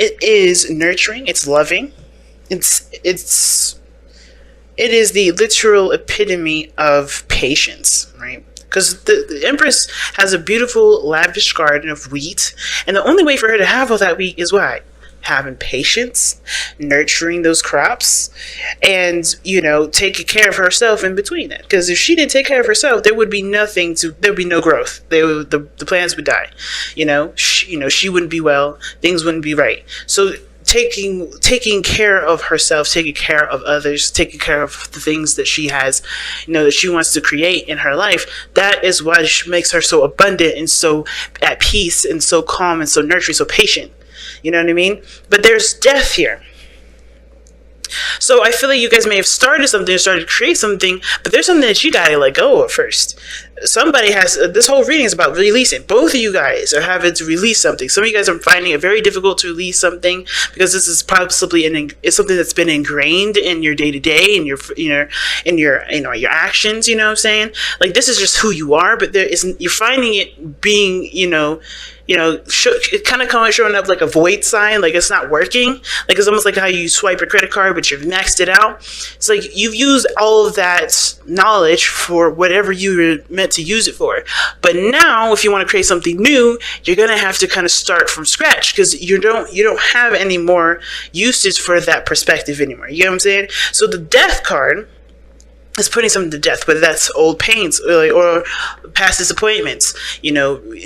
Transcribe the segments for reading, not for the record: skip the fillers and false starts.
It is nurturing. It's loving. It's it is the literal epitome of patience, right? Because the Empress has a beautiful, lavish garden of wheat, and the only way for her to have all that wheat is what? Having patience, nurturing those crops, and taking care of herself in between that. Because if she didn't take care of herself, there would be no growth. The plants would die. She wouldn't be well. Things wouldn't be right. So taking care of herself, taking care of others, taking care of the things that she has, that she wants to create in her life, that is what makes her so abundant and so at peace and so calm and so nurturing, so patient. You know what I mean? But there's death here. So I feel like you guys may have started something, started to create something, but there's something that you gotta let go of first. Somebody has, this whole reading is about releasing. Both of you guys are having to release something. Some of you guys are finding it very difficult to release something because this is possibly it's something that's been ingrained in your day to day, in your actions. You know what I'm saying? Like, this is just who you are, but you're finding it being, it kind of showing up like a void sign, like it's not working. Like, it's almost like how you swipe a credit card, but you've maxed it out. It's like you've used all of that knowledge for whatever you were meant to use it for. But now, if you want to create something new, you're gonna have to kind of start from scratch because you don't have any more usage for that perspective anymore. You know what I'm saying? So the Death card is putting something to death, whether that's old pains or past disappointments,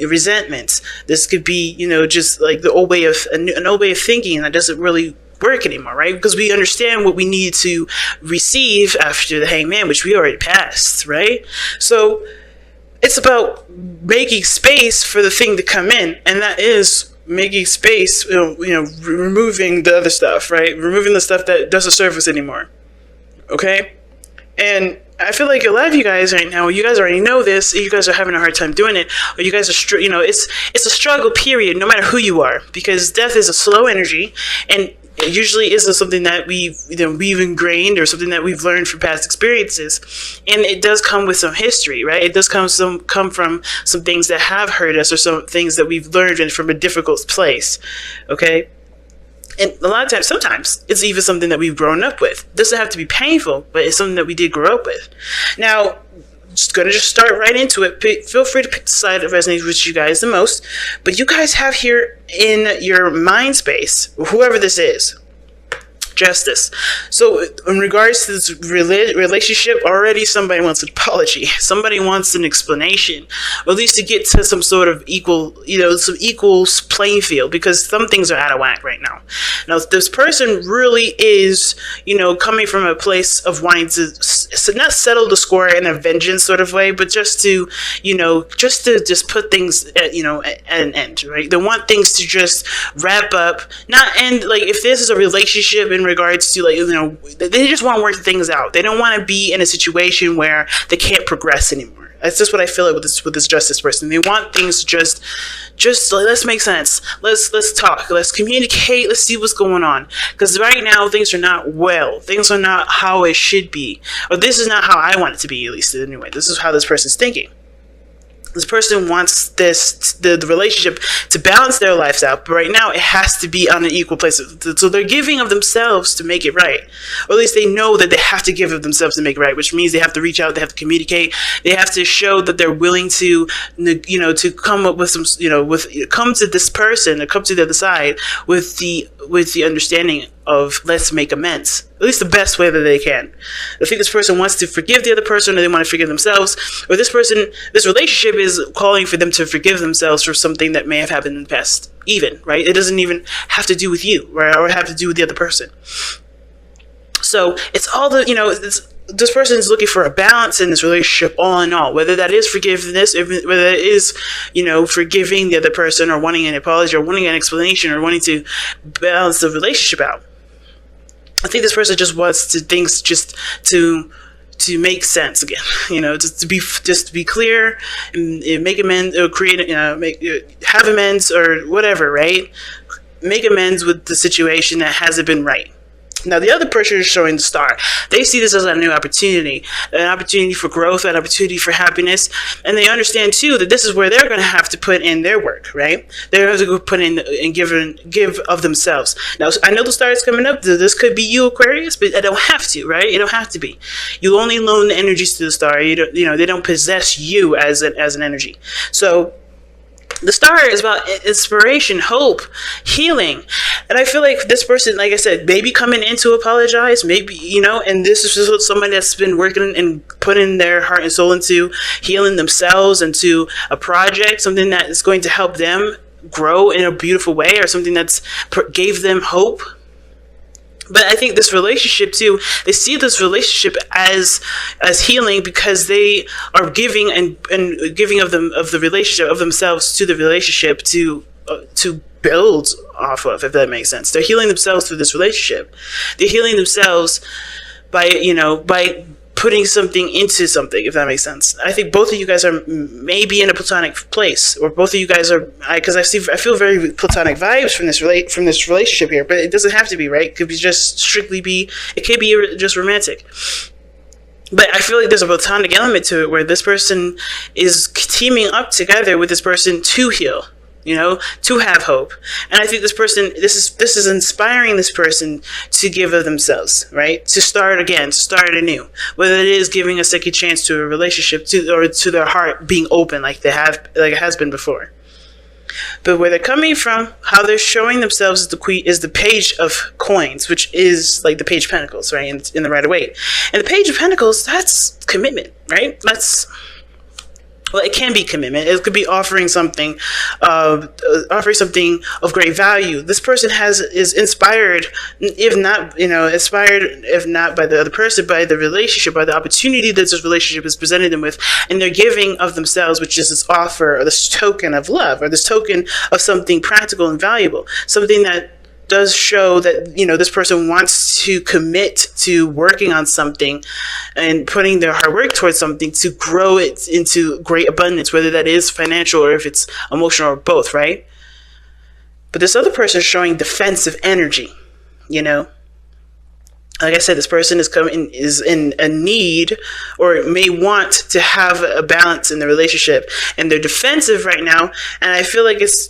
resentments. This could be, just like the old way of an old way of thinking that doesn't really work anymore, right? Because we understand what we need to receive after the Hangman, which we already passed, right? So it's about making space for the thing to come in, and that is making space, removing the other stuff, right? Removing the stuff that doesn't serve us anymore. Okay? And I feel like a lot of you guys right now, you guys already know this, you guys are having a hard time doing it, or you guys are, it's a struggle period, no matter who you are, because death is a slow energy, and it usually isn't something that we've ingrained or something that we've learned from past experiences. And it does come with some history, right? It does come from some things that have hurt us or some things that we've learned from a difficult place, okay? And a lot of times, sometimes, it's even something that we've grown up with. It doesn't have to be painful, but it's something that we did grow up with. Now, just going to start right into it. Feel free to pick the side that resonates with you guys the most. But you guys have here in your mind space, whoever this is, Justice. So in regards to this relationship, already somebody wants an apology. Somebody wants an explanation, or at least to get to some sort of equal playing field, because some things are out of whack right now. Now, if this person really is, coming from a place of wanting to not settle the score in a vengeance sort of way, but just to put things at an end, right? They want things to just wrap up, not end. Like, if this is a relationship in regards to, they just want to work things out. They don't want to be in a situation where they can't progress anymore. That's just what I feel like with this Justice person. They want things to just let's make sense. Let's talk. Let's communicate. Let's see what's going on. Because right now things are not well. Things are not how it should be. Or this is not how I want it to be, at least anyway. This is how this person's thinking. This person wants the relationship to balance their lives out, but right now it has to be on an equal place. So they're giving of themselves to make it right, or at least they know that they have to give of themselves to make it right, which means they have to reach out, they have to communicate, they have to show that they're willing to, to come up with some, come to this person, or come to the other side with the understanding of let's make amends, at least the best way that they can. I think this person wants to forgive the other person, or they want to forgive themselves, or this relationship is calling for them to forgive themselves for something that may have happened in the past, even, right? It doesn't even have to do with you, right? Or have to do with the other person. So it's all this person is looking for a balance in this relationship, all in all, whether that is forgiveness, whether it is, forgiving the other person, or wanting an apology, or wanting an explanation, or wanting to balance the relationship out. I think this person just wants things to make sense again, just to be clear and make amends, or create, have amends, or whatever, right? Make amends with the situation that hasn't been right. Now, the other person is showing the star. They see this as a new opportunity, an opportunity for growth, an opportunity for happiness. And they understand, too, that this is where they're going to have to put in their work, right? They're going to go put in and give of themselves. Now, I know the star is coming up. This could be you, Aquarius, but I don't have to, right? You don't have to be. You only loan the energies to the star. They don't possess you as an energy. So the star is about inspiration, hope, healing. And I feel like this person, like I said, maybe coming in to apologize, maybe, and this is just somebody that's been working and putting their heart and soul into healing themselves, into a project, something that is going to help them grow in a beautiful way, or something that's gave them hope. But I think this relationship too, they see this relationship as healing, because they are giving and giving of the relationship, of themselves to the relationship to build off of, if that makes sense. They're healing themselves through this relationship. They're healing themselves by putting something into something, if that makes sense. I think both of you guys are maybe in a platonic place, or both of you guys are, because I feel very platonic vibes from this relationship here, but it doesn't have to be, right? It could be just it could be just romantic. But I feel like there's a platonic element to it, where this person is teaming up together with this person to heal, to have hope. And I think this is inspiring this person to give of themselves, right? To start again, to start anew. Whether it is giving a second chance to a relationship, or to their heart being open like it has been before. But where they're coming from, how they're showing themselves is the Page of Coins, which is like the Page of Pentacles, right? In the Rider-Waite. And the Page of Pentacles, that's commitment, right? Well, it can be commitment. It could be offering something of great value. This person is inspired, if not by the other person, by the relationship, by the opportunity that this relationship has presented them with, and they're giving of themselves, which is this offer, or this token of love, or this token of something practical and valuable, something that does show that this person wants to commit to working on something and putting their hard work towards something to grow it into great abundance, whether that is financial or if it's emotional, or both, right? But this other person is showing defensive energy. Like I said, this person is in a need, or may want to have a balance in the relationship, and they're defensive right now. And I feel like it's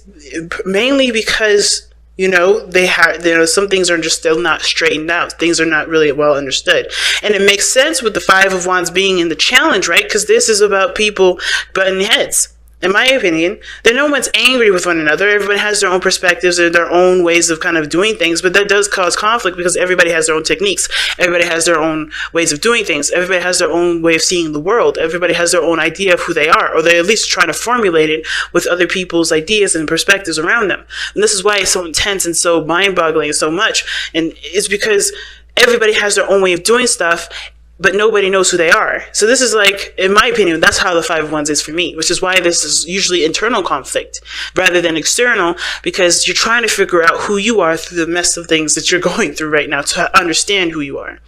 mainly because some things are just still not straightened out. Things are not really well understood. And it makes sense with the Five of Wands being in the challenge, right? Because this is about people butting heads. In my opinion, no one's angry with one another. Everybody has their own perspectives or their own ways of kind of doing things, but that does cause conflict, because everybody has their own techniques. Everybody has their own ways of doing things. Everybody has their own way of seeing the world. Everybody has their own idea of who they are, or they're at least trying to formulate it with other people's ideas and perspectives around them. And this is why it's so intense and so mind-boggling and so much. And it's because everybody has their own way of doing stuff, but nobody knows who they are. So this is like, in my opinion, that's how the Five of Wands is for me, which is why this is usually internal conflict rather than external, because you're trying to figure out who you are through the mess of things that you're going through right now to understand who you are.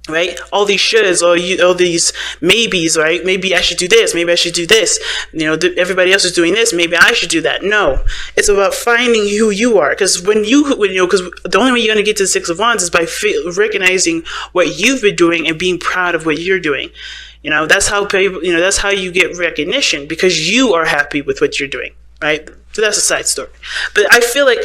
Right? All these shoulds, all these maybes, right? Maybe I should do this. Maybe I should do this. Everybody else is doing this. Maybe I should do that. No, it's about finding who you are. Because because the only way you're going to get to the Six of Wands is by recognizing what you've been doing and being proud of what you're doing. That's how people, that's how you get recognition, because you are happy with what you're doing, right? So that's a side story. But I feel like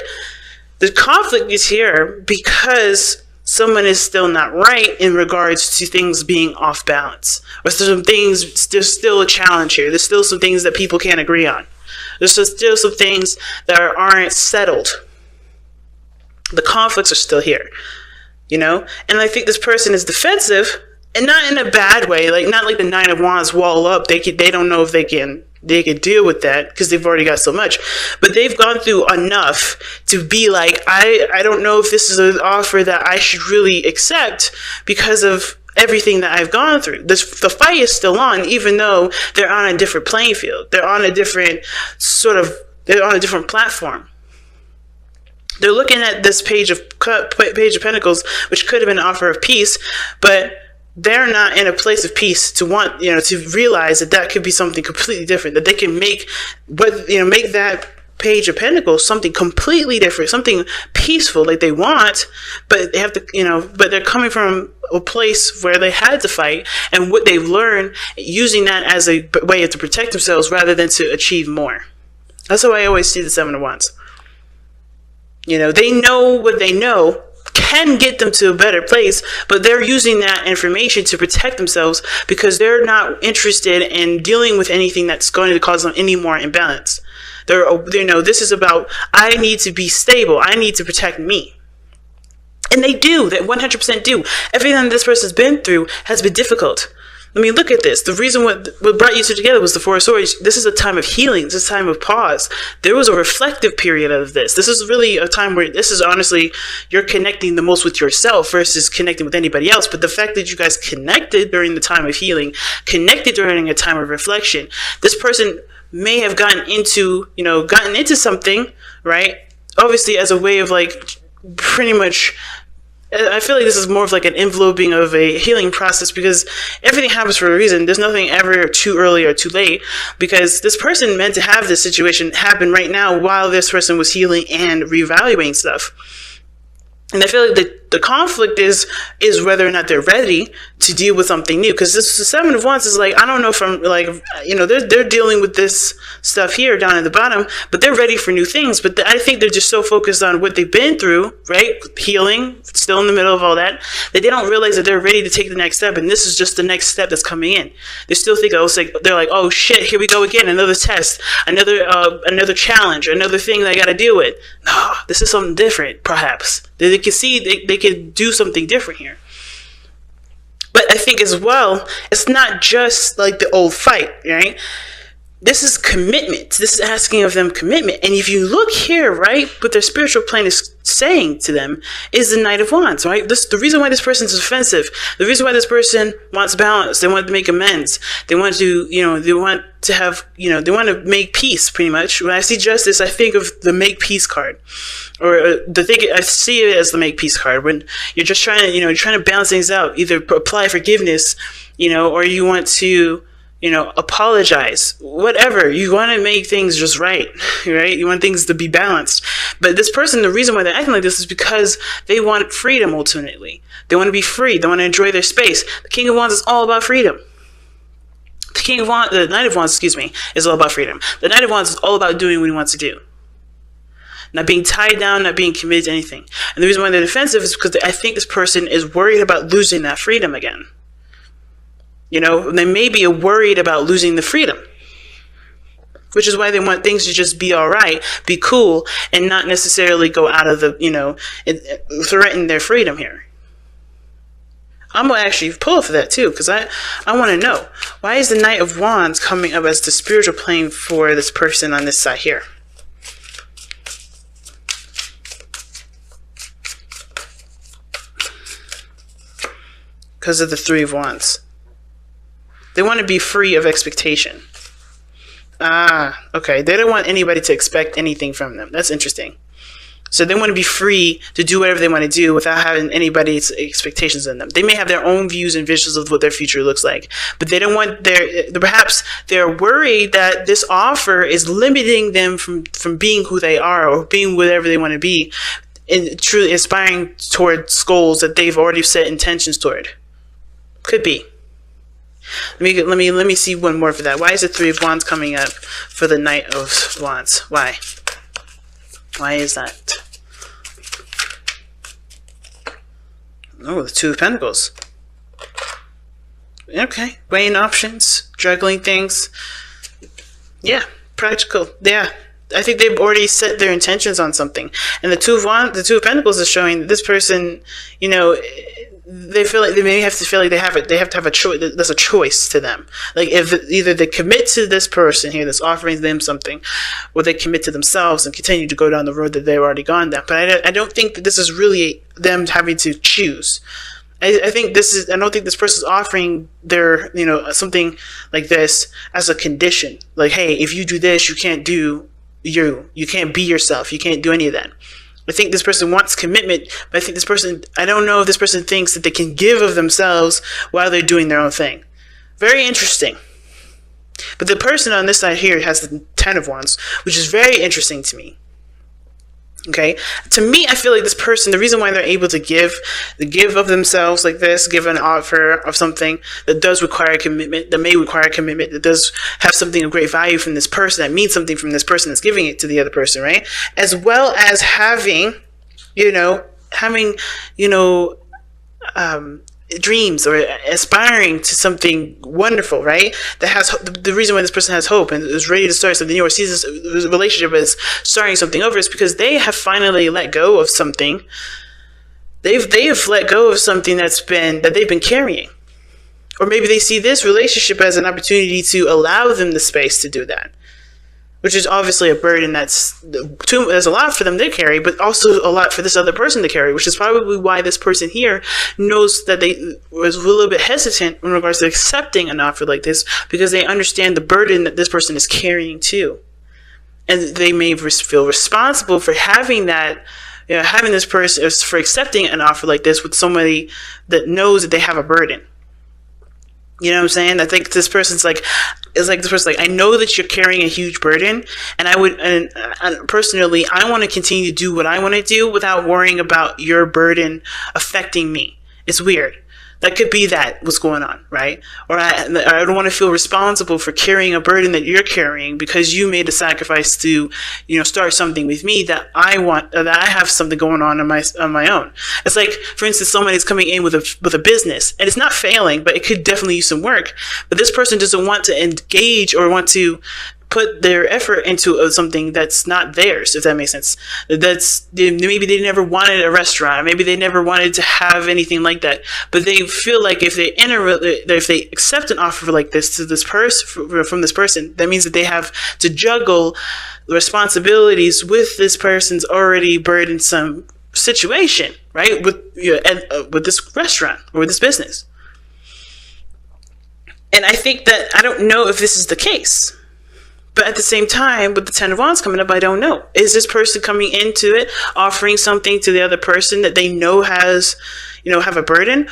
the conflict is here because someone is still not right in regards to things being off balance. Or there's still a challenge here. There's still some things that people can't agree on. There's still some things that aren't settled. The conflicts are still here, And I think this person is defensive, and not in a bad way, not like the Nine of Wands wall up. They don't know if they can deal with that, because they've already got so much, but they've gone through enough to be like, I don't know if this is an offer that I should really accept because of everything that I've gone through. The fight is still on, even though they're on a different playing field. They're on a different platform. They're looking at this Page of Pentacles, which could have been an offer of peace, but they're not in a place of peace to want, to realize that could be something completely different, that they can make that Page of Pentacles something completely different, something peaceful, like they want, but they have to, but they're coming from a place where they had to fight, and what they've learned, using that as a way to protect themselves rather than to achieve more. That's how I always see the Seven of Wands. They know what they know can get them to a better place, but they're using that information to protect themselves because they're not interested in dealing with anything that's going to cause them any more imbalance. This is about, I need to be stable. I need to protect me. And they do. They 100% do. Everything that this person's been through has been difficult. I mean, look at this. The reason what brought you two together was the Four of Swords. This is a time of healing. This is a time of pause. There was a reflective period of this. This is really a time where this is honestly, you're connecting the most with yourself versus connecting with anybody else. But the fact that you guys connected during the time of healing, connected during a time of reflection, this person may have gotten into something, right? Obviously as a way of pretty much, I feel like this is more of an enveloping of a healing process, because everything happens for a reason. There's nothing ever too early or too late, because this person meant to have this situation happen right now while this person was healing and reevaluating stuff. And I feel like the conflict is whether or not they're ready to deal with something new. Because this the Seven of Wands is I don't know if I'm they're dealing with this stuff here down at the bottom, but they're ready for new things. But I think they're just so focused on what they've been through, right? Healing, still in the middle of all that they don't realize that they're ready to take the next step. And this is just the next step that's coming in. They still think, they're like, oh shit, here we go again. Another test, another challenge, another thing that I got to deal with. No, this is something different, perhaps. They can see they can do something different here. But I think as well, it's not just the old fight, right? This is commitment. This is asking of them commitment. And if you look here, right, what their spiritual plane is saying to them is the Knight of Wands, right? The reason why this person is offensive, the reason why this person wants balance, they want to make amends, they want to, they want to have, they want to make peace, pretty much. When I see justice, I think of the make peace card, or I see it as the make peace card. When you're just trying to, you're trying to balance things out, either apply forgiveness, or you want to, apologize, whatever. You want to make things just right? You want things to be balanced. But this person, the reason why they're acting like this is because they want freedom ultimately. They want to be free. They want to enjoy their space. The King of Wands is all about freedom. The Knight of Wands, is all about freedom. The Knight of Wands is all about doing what he wants to do. Not being tied down, not being committed to anything. And the reason why they're defensive is because I think this person is worried about losing that freedom again. They may be worried about losing the freedom, which is why they want things to just be all right, be cool, and not necessarily go out of threaten their freedom here. I'm going to actually pull for that too, because I want to know, why is the Knight of Wands coming up as the spiritual plane for this person on this side here? Because of the Three of Wands. They want to be free of expectation. Okay. They don't want anybody to expect anything from them. That's interesting. So they want to be free to do whatever they want to do without having anybody's expectations in them. They may have their own views and visions of what their future looks like, but they don't want perhaps they're worried that this offer is limiting them from being who they are or being whatever they want to be, and truly aspiring towards goals that they've already set intentions toward. Could be. Let me see one more for that. Why is the Three of Wands coming up for the Knight of Wands? Why? Why is that? Oh, the Two of Pentacles. Okay, weighing options, juggling things. Yeah, practical. Yeah, I think they've already set their intentions on something. And the Two of Pentacles is showing that this person, they feel like they may have to feel like they have to have a choice. There's a choice to them. Like if either they commit to this person here that's offering them something, or they commit to themselves and continue to go down the road that they've already gone down. But I don't think that this is really them having to choose. I don't think this person's offering their, something like this as a condition. Like, hey, if you do this, you can't do you can't be yourself. You can't do any of that. I think this person wants commitment, but I don't know if this person thinks that they can give of themselves while they're doing their own thing. Very interesting. But the person on this side here has the Ten of Wands, which is very interesting to me. Okay, to me, I feel like this person, the reason why they're able to give of themselves like this, give an offer of something that does require a commitment, that may require a commitment, that does have something of great value from this person, that means something from this person that's giving it to the other person, right? As well as having, dreams or aspiring to something wonderful, right? That has the reason why this person has hope and is ready to start something new or sees this relationship as starting something over is because they have finally let go of something. They have let go of something that they've been carrying, or maybe they see this relationship as an opportunity to allow them the space to do that. Which is obviously a burden there's a lot for them to carry, but also a lot for this other person to carry, which is probably why this person here knows that they was a little bit hesitant in regards to accepting an offer like this, because they understand the burden that this person is carrying too. And they may feel responsible for having that, having this person, for accepting an offer like this with somebody that knows that they have a burden. You know what I'm saying? I think this person's I know that you're carrying a huge burden, and personally, I want to continue to do what I want to do without worrying about your burden affecting me. It's weird. That could be what's going on, right? Or I don't want to feel responsible for carrying a burden that you're carrying because you made a sacrifice to, start something with me that I have something going on my own. It's like, for instance, somebody's coming in with a business and it's not failing, but it could definitely use some work. But this person doesn't want to engage or want to put their effort into something that's not theirs, if that makes sense. Maybe they never wanted a restaurant, maybe they never wanted to have anything like that, but they feel like if they accept an offer like this from this person, that means that they have to juggle the responsibilities with this person's already burdensome situation, right? With this restaurant or with this business. And I think that I don't know if this is the case. But at the same time, with the Ten of Wands coming up, I don't know. Is this person coming into it, offering something to the other person that they know has, have a burden?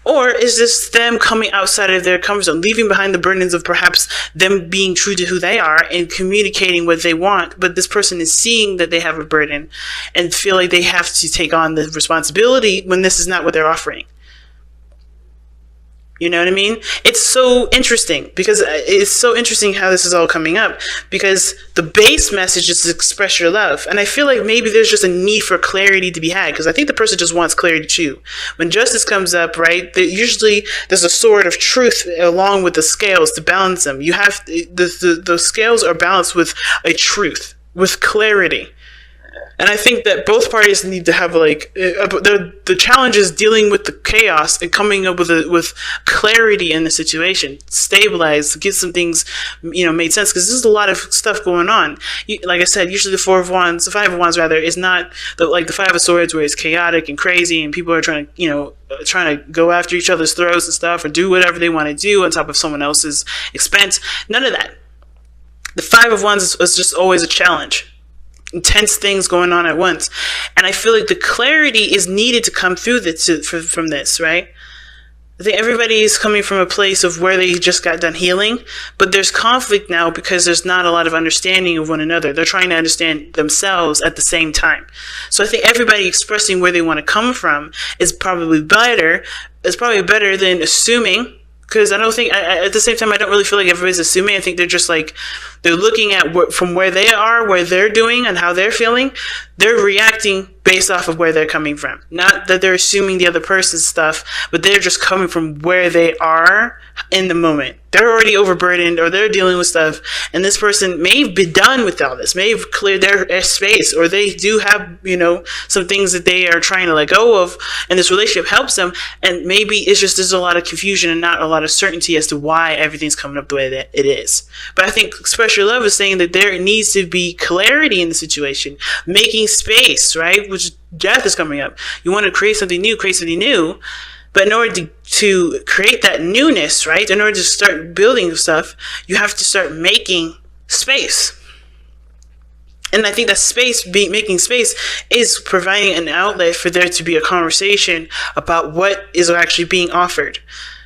Or is this them coming outside of their comfort zone, leaving behind the burdens of perhaps them being true to who they are and communicating what they want, but this person is seeing that they have a burden and feel like they have to take on the responsibility when this is not what they're offering? You know what I mean? It's so interesting because it's so interesting how this is all coming up, because the base message is to express your love. And I feel like maybe there's just a need for clarity to be had, because I think the person just wants clarity too. When justice comes up, right, usually there's a sword of truth along with the scales to balance them. You have the scales are balanced with a truth, with clarity. And I think that both parties need to have the challenge is dealing with the chaos and coming up with clarity in the situation, stabilize, get some things made sense, because there's a lot of stuff going on. Like I said, usually the Five of Wands rather is not the Five of Swords where it's chaotic and crazy and people are trying to go after each other's throats and stuff or do whatever they want to do on top of someone else's expense. None of that. The Five of Wands is just always a challenge. Intense things going on at once, and I feel like the clarity is needed to come through from this, right? I think everybody is coming from a place of where they just got done healing, but there's conflict now because there's not a lot of understanding of one another. They're trying to understand themselves at the same time. So I think everybody expressing where they want to come from is probably better. It's probably better than assuming. Because I don't think, at the same time, I don't really feel like everybody's assuming. I think they're just they're looking at from where they are, where they're doing, and how they're feeling. They're reacting based off of where they're coming from. Not that they're assuming the other person's stuff, but they're just coming from where they are in the moment. They're already overburdened or they're dealing with stuff, and this person may be done with all this, may have cleared their space, or they do have, some things that they are trying to let go of, and this relationship helps them, and maybe it's just there's a lot of confusion and not a lot of certainty as to why everything's coming up the way that it is. But I think Express Your Love is saying that there needs to be clarity in the situation, making space, right? Which death is coming up. You want to create something new, but in order to create that newness, right, in order to start building stuff, you have to start making space. And I think that making space is providing an outlet for there to be a conversation about what is actually being offered.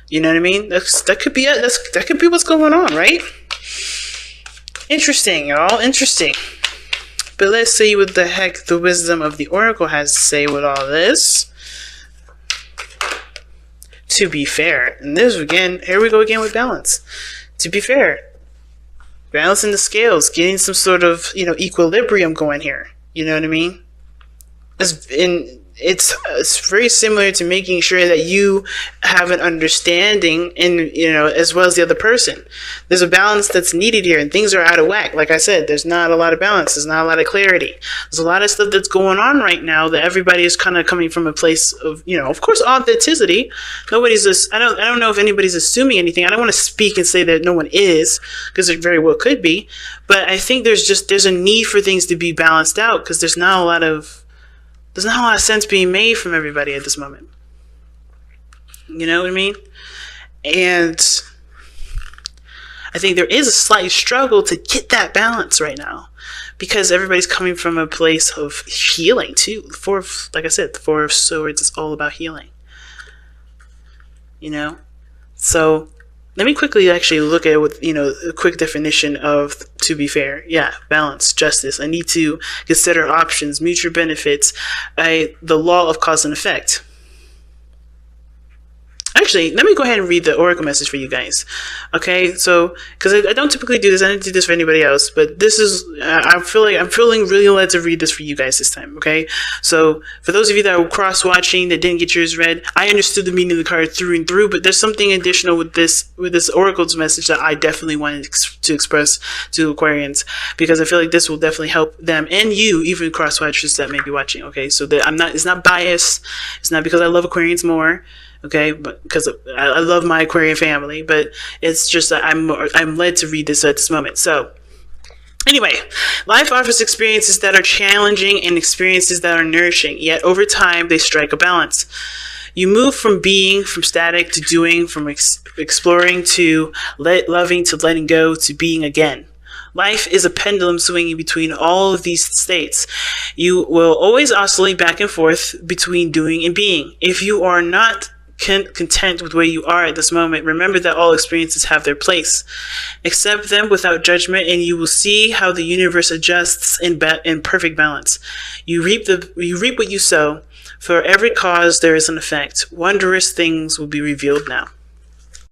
You know what I mean? That could be it. That could be what's going on, right? Interesting, y'all. Interesting. But let's see what the heck the wisdom of the Oracle has to say with all this. To be fair, and this again, here we go again with balance. To be fair, balancing the scales, getting some sort of, equilibrium going here. You know what I mean? It's very similar to making sure that you have an understanding as well as the other person. There's a balance that's needed here, and things are out of whack. Like I said, there's not a lot of balance. There's not a lot of clarity. There's a lot of stuff that's going on right now that everybody is kind of coming from a place of, of course, authenticity. Nobody's just, I don't know if anybody's assuming anything. I don't want to speak and say that no one is, because it very well could be. But I think there's a need for things to be balanced out, because there's not a lot of sense being made from everybody at this moment. You know what I mean? And I think there is a slight struggle to get that balance right now, because everybody's coming from a place of healing too. Like I said, the Four of Swords is all about healing. So let me quickly actually look at it with, a quick definition of to be fair. Yeah, balance, justice. I need to consider options, mutual benefits, the law of cause and effect. Actually, let me go ahead and read the Oracle message for you guys. Okay, so, because I don't typically do this, I don't do this for anybody else, but this is, I'm feeling really led to read this for you guys this time, okay? So, for those of you that were cross-watching, that didn't get yours read, I understood the meaning of the card through and through, but there's something additional with this Oracle's message that I definitely wanted to express to Aquarians, because I feel like this will definitely help them, and you, even cross-watchers that may be watching, okay? So, that it's not biased, it's not because I love Aquarians more, okay, but because I love my Aquarian family, but it's just that I'm led to read this at this moment. So anyway, life offers experiences that are challenging and experiences that are nourishing, yet over time they strike a balance. You move from static to doing, from exploring to loving to letting go to being again. Life is a pendulum swinging between all of these states. You will always oscillate back and forth between doing and being. If you are not content with where you are at this moment, remember that all experiences have their place. Accept them without judgment, and you will see how the universe adjusts in perfect balance. You reap what you sow. For every cause there is an effect. Wondrous things will be revealed now.